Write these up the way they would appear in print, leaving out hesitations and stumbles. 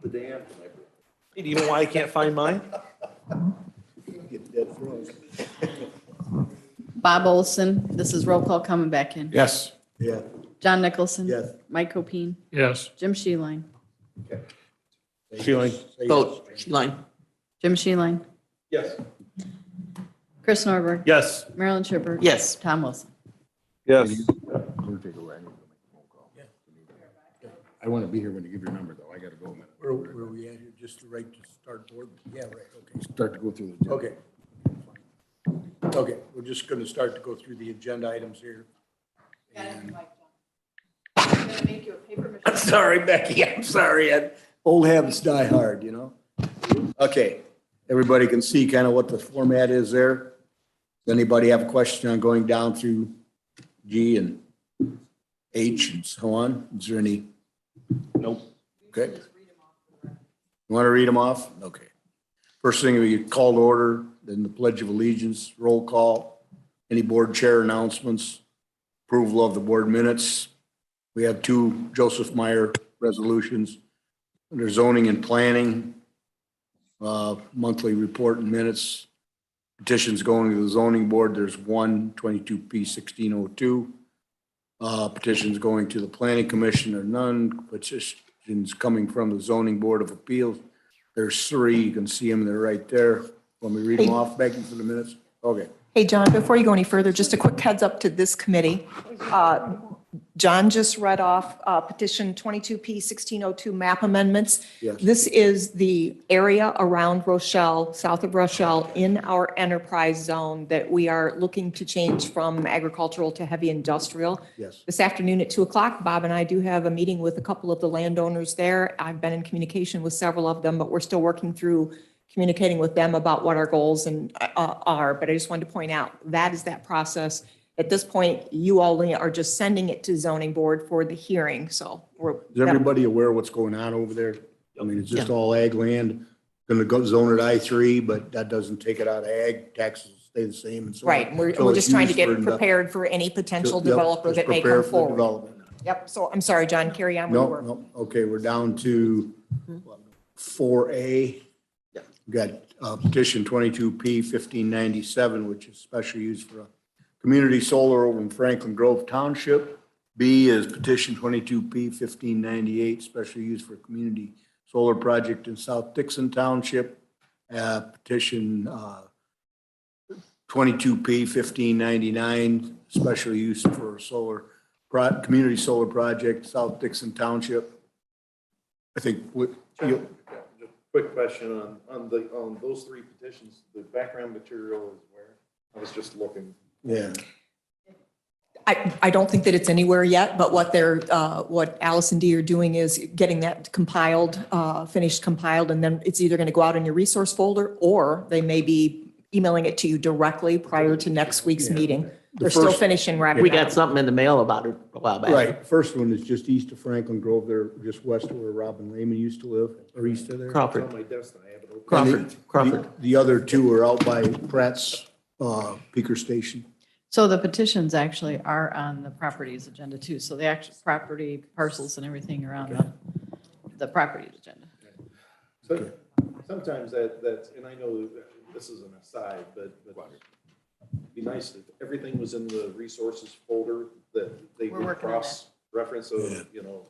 The day after my birthday. Hey, do you know why I can't find mine? Get dead frozen. Bob Olson, this is roll call coming back in. Yes. Yeah. John Nicholson. Yes. Mike Copine. Yes. Jim Sheeline. Shealing. Vote, Line. Jim Sheeline. Yes. Chris Norberg. Yes. Marilyn Schubert. Yes. Tom Wilson. Yes. I want to be here when you give your number, though. I got to go a minute. Where we at here? Just the right to start board? Yeah, right, okay. Start to go through the. Okay. Okay, we're just gonna start to go through the agenda items here. I'm sorry, Becky, I'm sorry. Old habits die hard, you know? Okay, everybody can see kind of what the format is there. Does anybody have a question on going down through G and H and so on? Is there any? Nope. Okay. You want to read them off? Okay. First thing, we call to order, then the Pledge of Allegiance, roll call, any board chair announcements, approval of the board minutes. We have two Joseph Meyer resolutions under zoning and planning, monthly report and minutes, petitions going to the zoning board. There's one, 22P 1602. Petitions going to the planning commission are none. Petitions coming from the zoning board of appeals. There's three. You can see them. They're right there. Want me to read them off, Becky, for the minutes? Okay. Hey, John, before you go any further, just a quick heads up to this committee. John just read off petition 22P 1602 map amendments. Yes. This is the area around Rochelle, south of Rochelle, in our enterprise zone that we are looking to change from agricultural to heavy industrial. Yes. This afternoon at 2:00, Bob and I do have a meeting with a couple of the landowners there. I've been in communication with several of them, but we're still working through communicating with them about what our goals and are. But I just wanted to point out, that is that process. At this point, you all are just sending it to zoning board for the hearing, so we're. Is everybody aware of what's going on over there? I mean, it's just all ag land, gonna go zone it I3, but that doesn't take it out of ag, taxes will stay the same and so on. Right, and we're So we're it's just trying to used for get prepared for any potential Yep, developer just that may prepare come for the forward. development. Yep, so I'm sorry, John, carry on. where you No, were. no, okay, we're down to 4A. We got petition 22P 1597, which is special use for a community solar over in Franklin Grove Township. B is petition 22P 1598, special use for a community solar project in South Dixon Township. Petition 22P 1599, special use for a community solar project, South Dixon Township. I think what you. Just a quick question on those three petitions, the background material is where? I was just looking. Yeah, I don't think that it's anywhere yet, but what Alice and Dee are doing is getting that compiled, finished compiled, and then it's either going to go out in your resource folder, or they may be emailing it to you directly prior to next week's meeting. They're still first- finishing right We now. got something in the mail about it a while back. right. First one is just east of Franklin Grove. They're just west of where Robin Lehman used to live, or east of there. It's Crawford, on my desk, and I have it open. Crawford. The other two are out by Pratt's Peaker Station. So the petitions actually are on the properties agenda too. So the actual property parcels and everything are on the properties agenda. So sometimes that's, and I know that this is an aside, but it'd be nice if everything was in the resources folder that they We're would working on that. cross-reference. So, you know,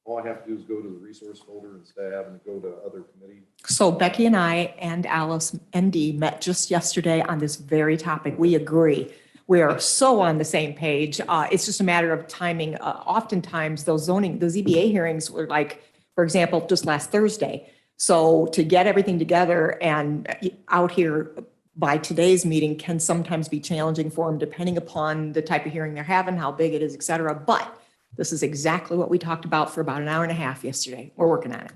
all I have to do is go to the resource folder instead of having to go to other committee. So Becky and I and Alice and Dee met just yesterday on this very topic. We agree. We are so on the same page. It's just a matter of timing. Oftentimes, those ZBA hearings were like, for example, just last Thursday. So to get everything together and out here by today's meeting can sometimes be challenging for them, depending upon the type of hearing they're having, how big it is, et cetera. But this is exactly what we talked about for about an hour and a half yesterday. We're working on it.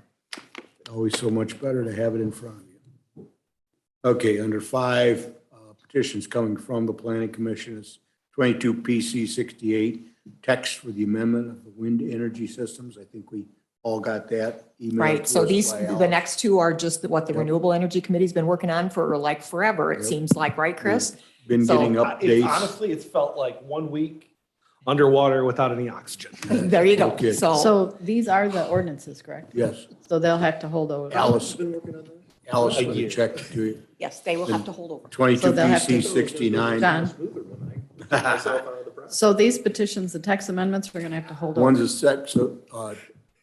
Always so much better to have it in front of you. Okay, under 5, petitions coming from the planning commission is 22 PC 68, text for the amendment of the wind energy systems. I think we all got that email. Right, to so us these, by the Alice. next two are just what the Renewable Energy Committee's been working on for like forever, it Yep. seems like, right, Chris? Been so, getting It's updates. honestly, it's felt like 1 week underwater without any oxygen. There you go. Okay. So these are the ordinances, correct? Yes. So they'll have to hold over. Alice, Been working on that? Alice A would year. have checked it to you. Yes, they will have to hold over. 22 So they'll have PC to- 69. John, Smoother when I took myself out of the process. so these petitions, the text amendments, we're going to have to hold One's over. a set, so,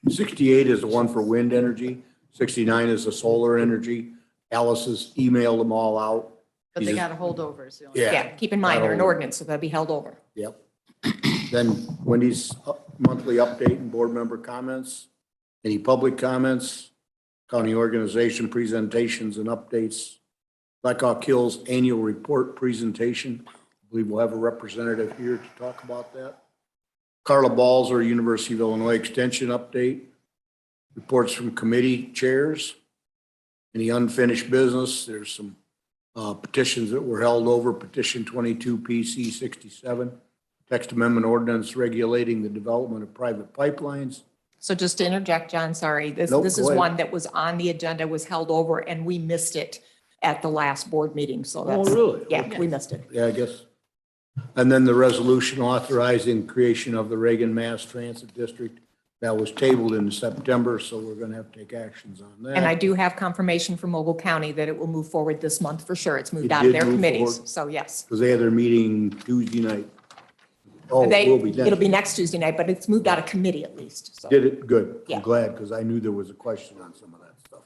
68 is the one for wind energy, 69 is the solar energy. Alice has emailed them all out. But they She's- got to hold over. is the only- Yeah. Yeah, keep in mind, they're an That'll- ordinance, so they'll be held over. Yep. Then Wendy's monthly update and board member comments. Any public comments? County organization presentations and updates. Blackhawk Hills annual report presentation. I believe we'll have a representative here to talk about that. Carla Balzer, University of Illinois Extension update. Reports from committee chairs. Any unfinished business? There's some petitions that were held over. Petition 22 PC 67. Text amendment ordinance regulating the development of private pipelines. So just to interject, John, sorry, this Nope, is go ahead. one that was on the agenda, was held over, and we missed it at the last board meeting, so that's. really? Yeah, we missed it. Yeah, I guess. And then the resolution authorizing creation of the Reagan Mass Transit District. That was tabled in September, so we're going to have to take actions on that. And I do have confirmation from Mobile County that it will move forward this month for sure. It's moved It out of did their move committees, forward? so yes. Because they had their meeting Tuesday night. Oh, They, it will be next. it'll be next Tuesday night, but it's moved out of committee at least, so. Did it, good. Yeah. I'm glad, because I knew there was a question on some of that stuff.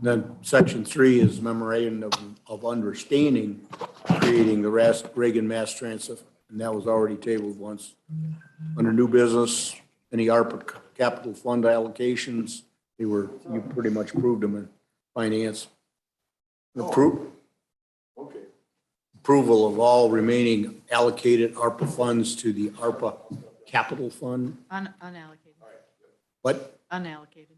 Then section 3 is memorandum of understanding creating the Reagan Mass Transit, and that was already tabled once. Under new business, any ARPA capital fund allocations, you pretty much approved them in finance. Approval of all remaining allocated ARPA funds to the ARPA capital fund. Unallocated. What? Unallocated.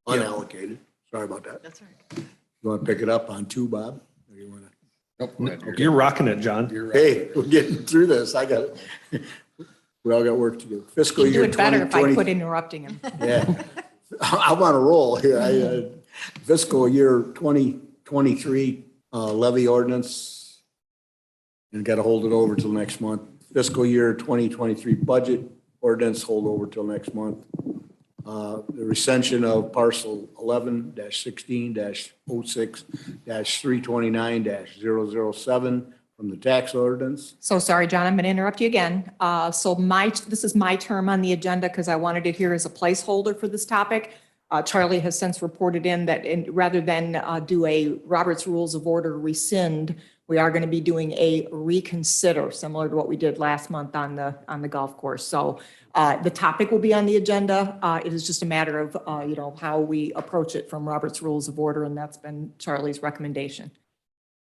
Unallocated. Sorry about that. That's right. You want to pick it up on 2, Bob? Or you want to? Nope, go ahead. You're rocking it, John. Hey, we're getting through this. I got it. We all got work to do. Fiscal You'd do year it better if I 2020. quit interrupting him. Yeah. I'm on a roll here. Fiscal year 2023 levy ordinance. And got to hold it over till next month. Fiscal year 2023 budget ordinance, hold over till next month. The recension of parcel 11-16-06-329-007 from the tax ordinance. So sorry, John, I'm going to interrupt you again. This is my term on the agenda because I wanted it here as a placeholder for this topic. Charlie has since reported in that rather than do a Robert's Rules of Order rescind, we are going to be doing a reconsider, similar to what we did last month on the golf course. So the topic will be on the agenda. It is just a matter of, how we approach it from Robert's Rules of Order, and that's been Charlie's recommendation.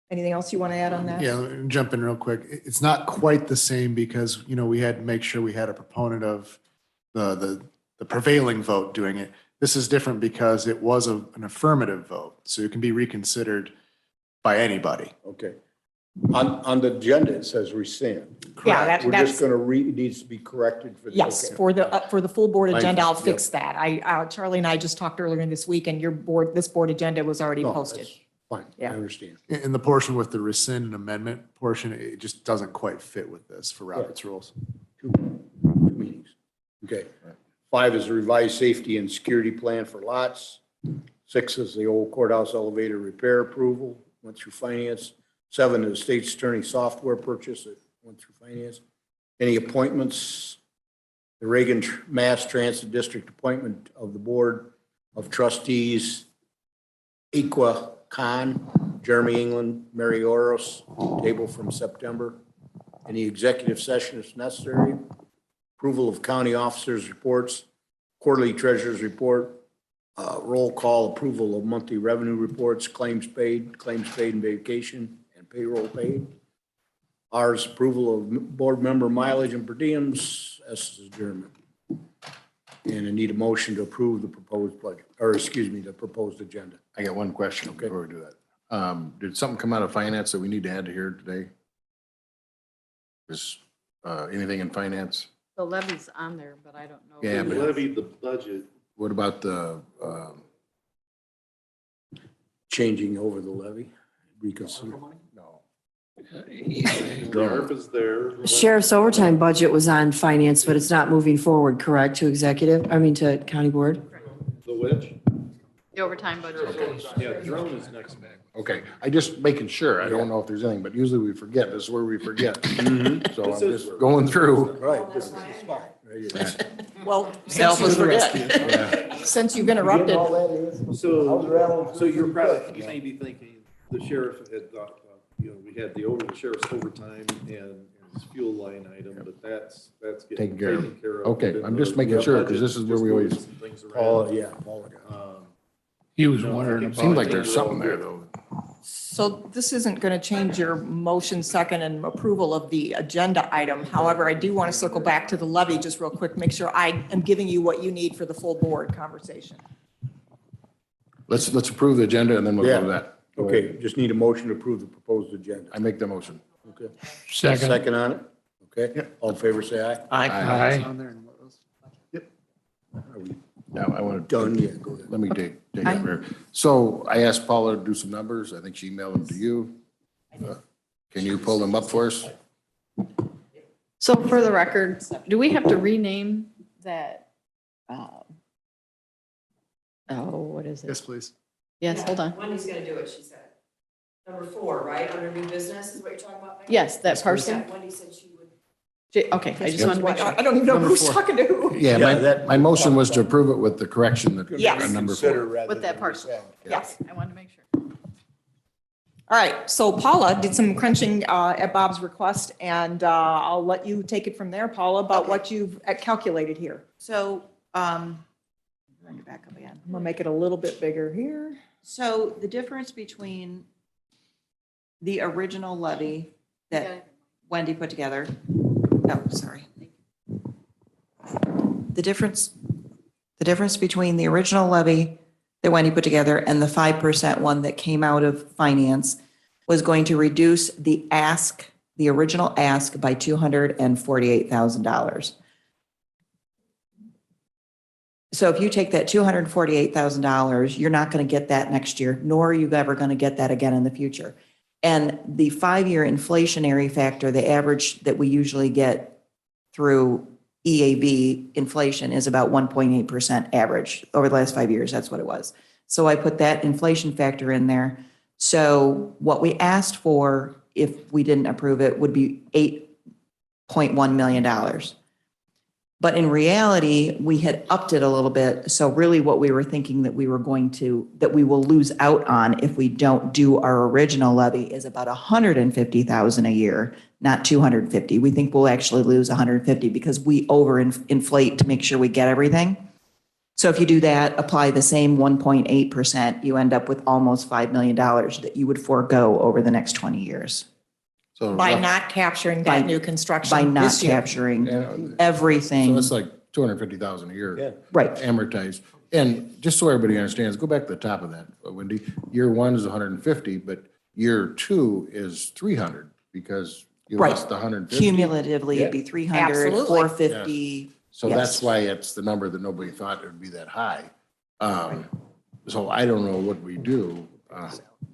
Anything else you want to add on that? Yeah, let me jump in real quick. It's not quite the same because, we had to make sure we had a proponent of the prevailing vote doing it. This is different because it was an affirmative vote, so it can be reconsidered by anybody. Okay. On the agenda, it says rescind. Yeah, We're that's, just going to it needs to be corrected for. yes, okay. for the full board Thank agenda, you. I'll fix that. Charlie and I just talked earlier in this week, and this board agenda was already No, posted. that's Fine, I Yeah. understand. In the portion with the rescind and amendment portion, it just doesn't quite fit with this for Robert's rules. Two meetings. Okay. 5 is the revised safety and security plan for lots. 6 is the old courthouse elevator repair approval, went through finance. 7 is state's attorney software purchase, it went through finance. Any appointments? The Reagan Mass Transit District appointment of the Board of Trustees, Equa Khan, Jeremy England, Mary Oros, table from September. Any executive session if necessary? Approval of county officers' reports, quarterly treasurer's report, roll call approval of monthly revenue reports, claims paid and vacation, and payroll paid. R's approval of board member mileage and per diems, S is adjournment. And I need a motion to approve the proposed budget, the proposed agenda. I got one question Okay. before we do that. Did something come out of finance that we need to add to here today? Is anything in finance? The levy's on there, but I don't know. Yeah, We but- levied the budget. What about the, Changing over the levy, reconsider. no, Sheriff is there. Sheriff's overtime budget was on finance, but it's not moving forward, correct, to executive, I mean, to county board? The which? The overtime budget. Yeah, drone is next back. Okay, I just making sure. I don't know if there's anything, but usually we forget. This is where we forget. So I'm This is just going through. Right, this is the spot. Right here. Well, Help us forget. since you've interrupted, So you're probably, you may be thinking, the sheriff had thought, we had the sheriff's overtime and his fuel line item, but that's getting Taken care of. taken care of. Okay, within I'm just the making sure, 'cause budget, this is where just we always- moving some things around. Oh, yeah, Paula got it. He was No, I wondering. think It seemed like Paula there's thinks we're all something there good. though. so this isn't going to change your motion second and approval of the agenda item. However, I do want to circle back to the levy just real quick, make sure I am giving you what you need for the full board conversation. Let's approve the agenda and then we'll go to Yeah. that. Okay, just need a motion to approve the proposed agenda. I make the motion. Okay. Second on it? Okay, all in favor, say aye. Aye. Are we Now I want to, done? Yeah, go ahead. let me take up here. So I asked Paula to do some numbers. I think she emailed them to you. Can you pull them up for us? So for the record, do we have to rename that? What is Yes, it? please. Yes, hold on. Wendy's gonna do it, she said. Number 4, right, under new business is what you're talking about? Mike? Yes, that parcel. Yeah, Wendy said she would. Okay, I just wanted to make sure. I don't even know Number who's 4. talking to who. Yeah, Yeah, that- my motion was to approve it with the correction that. Yes. on number Consider 4. rather With that than parcel. rescind. Yes. I wanted to make sure. All right, so Paula did some crunching at Bob's request, and I'll let you take it from there, Paula, about what you've calculated here. So, bring it back up again. I'm gonna make it a little bit bigger here. So the difference between the original levy that Wendy put together, oh, sorry. The difference between the original levy that Wendy put together and the 5% one that came out of finance was going to reduce the original ask by $248,000. So if you take that $248,000, you're not going to get that next year, nor are you ever going to get that again in the future. And the 5-year inflationary factor, the average that we usually get through EAB inflation is about 1.8% average over the last 5 years. That's what it was. So I put that inflation factor in there. So what we asked for, if we didn't approve it, would be $8.1 million. But in reality, we had upped it a little bit. So really what we were thinking that we will lose out on if we don't do our original levy is about $150,000 a year, not 250. We think we'll actually lose 150 because we overinflate to make sure we get everything. So if you do that, apply the same 1.8%, you end up with almost $5 million that you would forego over the next 20 years So By rough- not capturing By- that new construction by not this year. capturing Yeah. everything. So it's like 250,000 a year. Yeah. Right. Amortized. And just so everybody understands, go back to the top of that, Wendy. Year 1 is 150, but year 2 is 300 because you Right. lost the 150. Cumulatively, it'd be 300, Absolutely. 450. So Yes. that's why it's the number that nobody thought it would be that high. So I don't know what we do.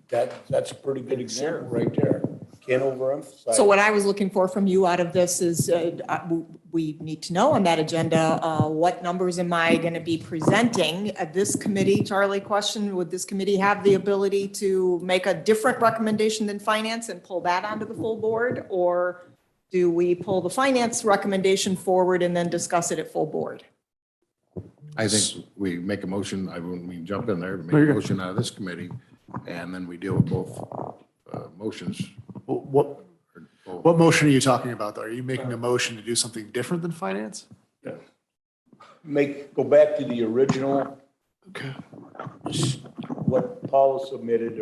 That's a pretty good example right there. Can't overemphasize. So what I was looking for from you out of this is, we need to know on that agenda, what numbers am I going to be presenting at this committee? Charlie, question, would this committee have the ability to make a different recommendation than finance and pull that onto the full board? Or do we pull the finance recommendation forward and then discuss it at full board? I think we make a motion, I wouldn't mean jump in there, but No, make you're a good. motion out of this committee, and then we deal with both motions. What motion are you talking about, though? Are you making a motion to do something different than finance? Go back to the original, Okay. what Paul submitted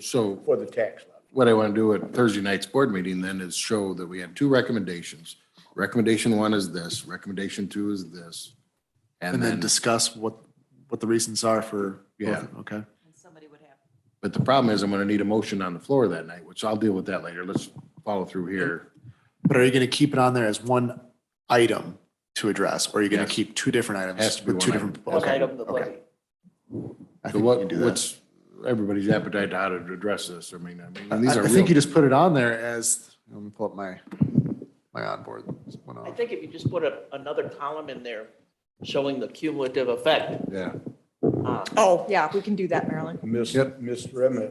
So for the tax levy. what I want to do at Thursday night's board meeting then is show that we had 2 recommendations. Recommendation 1 is this, recommendation 2 is this. And then discuss what the reasons are for. both. Yeah. Okay. Somebody would have. But the problem is I'm going to need a motion on the floor that night, which I'll deal with that later. Let's follow through here. But are you going to keep it on there as one item to address, or are you going to Yes. keep 2 different items? Has to be with 2 one different item. proposals? Item, the Okay. levy. I So think we what, can do that. what's, everybody's appetite to how to address this. I mean, these are I think you real. just put it on there as, let me pull up my onboard. I think if you just put another column in there showing the cumulative effect. Yeah. Oh, yeah, we can do that, Marilyn. Missed revenue.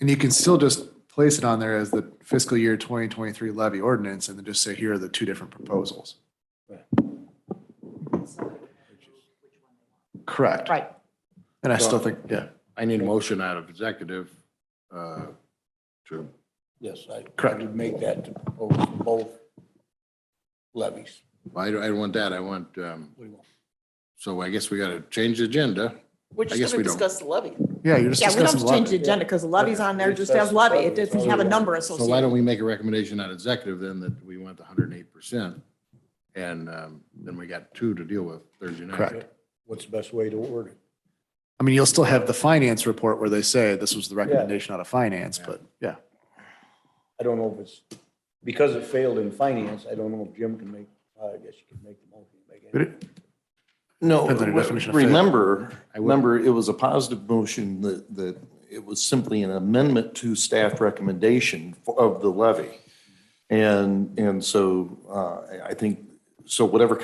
And you can still just place it on there as the fiscal year 2023 levy ordinance and then just say, here are the two different proposals. Correct. Right. And I still think, yeah, I need a motion out of executive to, Yes, I Correct. would make that to propose both levies. I don't want that. I want, What do you want? so I guess we got to change the agenda. We're I just guess going we to don't. discuss the levy. yeah, you're just Yeah, we don't have discussing to change the levy. agenda because the levy's on there, just has levy. It doesn't have a number So why associated. don't we make a recommendation on executive then that we want the 108%? And then we got 2 to deal with Thursday night. Correct. What's the best way to word it? I mean, you'll still have the finance report where they say this was the recommendation out of finance, but yeah. I don't know if it's, because it failed in finance, I don't know if Jim can make, I guess you can make the motion. make it. But it- No, Depends on the definition of fail. remember, it was a positive motion that it was simply an amendment to staff recommendation of the levy. And so I think, so whatever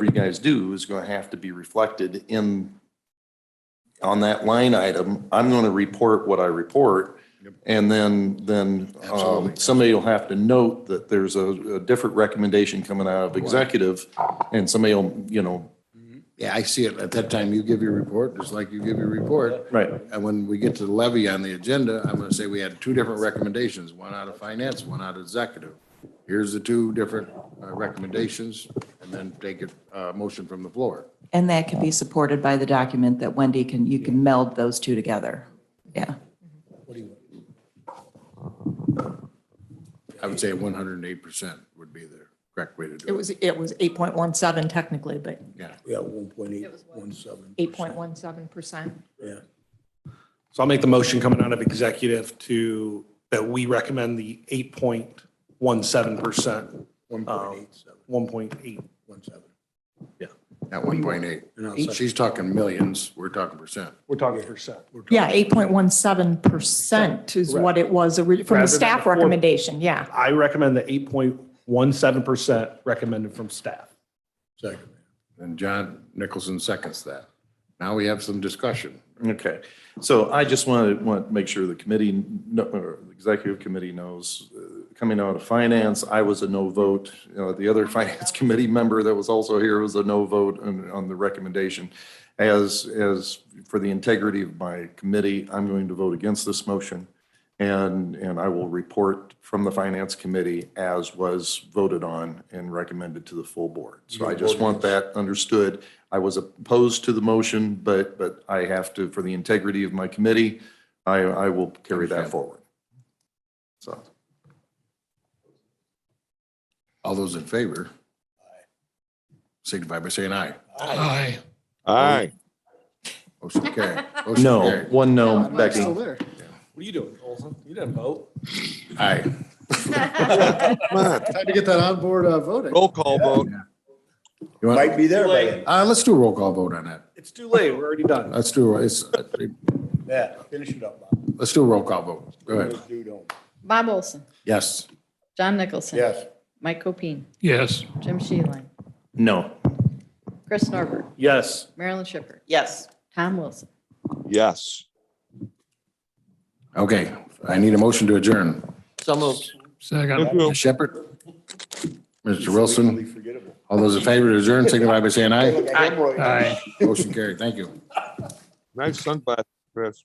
you guys do is going to have to be reflected on that line item. I'm going to report what I report. And then Absolutely. somebody will have to note that there's a different recommendation coming out of executive, and somebody will, Yeah, I see it. At that time, you give your report, just like you give your report. Right. And when we get to the levy on the agenda, I'm going to say we had 2 different recommendations, one out of finance, one out of executive. Here's the 2 different recommendations, and then take a motion from the floor. And that can be supported by the document that Wendy you can meld those two together. Yeah. What do you want? I would say 108% would be the correct way to do it. It was 8.17 technically, but Yeah. Yeah, 1.817. 8.17%. Yeah. So I'll make the motion coming out of executive that we recommend the 8.17%, 1.87. 1.8. 17. At 1.8. And I'll second. She's talking millions, we're talking percent. We're talking percent. Yeah, 8.17% is what it was from Rather the than staff the four- recommendation, yeah. I recommend the 8.17% recommended from staff. Second. And John Nicholson seconds that. Now we have some discussion. Okay, so I just want to make sure the committee, or the executive committee knows, coming out of finance, I was a no vote. The other finance committee member that was also here was a no vote on the recommendation. As for the integrity of my committee, I'm going to vote against this motion. And I will report from the finance committee as was voted on and recommended to the full board. So I just want that understood. I was opposed to the motion, but I have to, for the integrity of my committee, I will carry that forward. So. All those in favor? Signify by saying aye. Aye. Aye. Motion carried. Motion No, carried. one no, Becky. Still there. What are you doing, Olson? You didn't vote. Aye. Come on, Time to get that on board voting. roll call vote. You want, Might be there by then. let's do a roll call vote on that. It's too late. We're already done. Let's do, Yeah, finish it up, Bob. let's do a roll call vote. Go ahead. Bob Olson, Yes. John Nicholson. Yes. Mike Copine, Yes. Jim Sheehan, No. Chris Norbert, Yes. Marilyn Shippert, Yes. Tom Wilson. Yes. Okay, I need a motion to adjourn. So moved. Ms. Shepherd? Mr. Wilson? All those in favor to adjourn, signify by saying aye. Aye. Motion carried. Thank you. Nice sunglasses, Chris.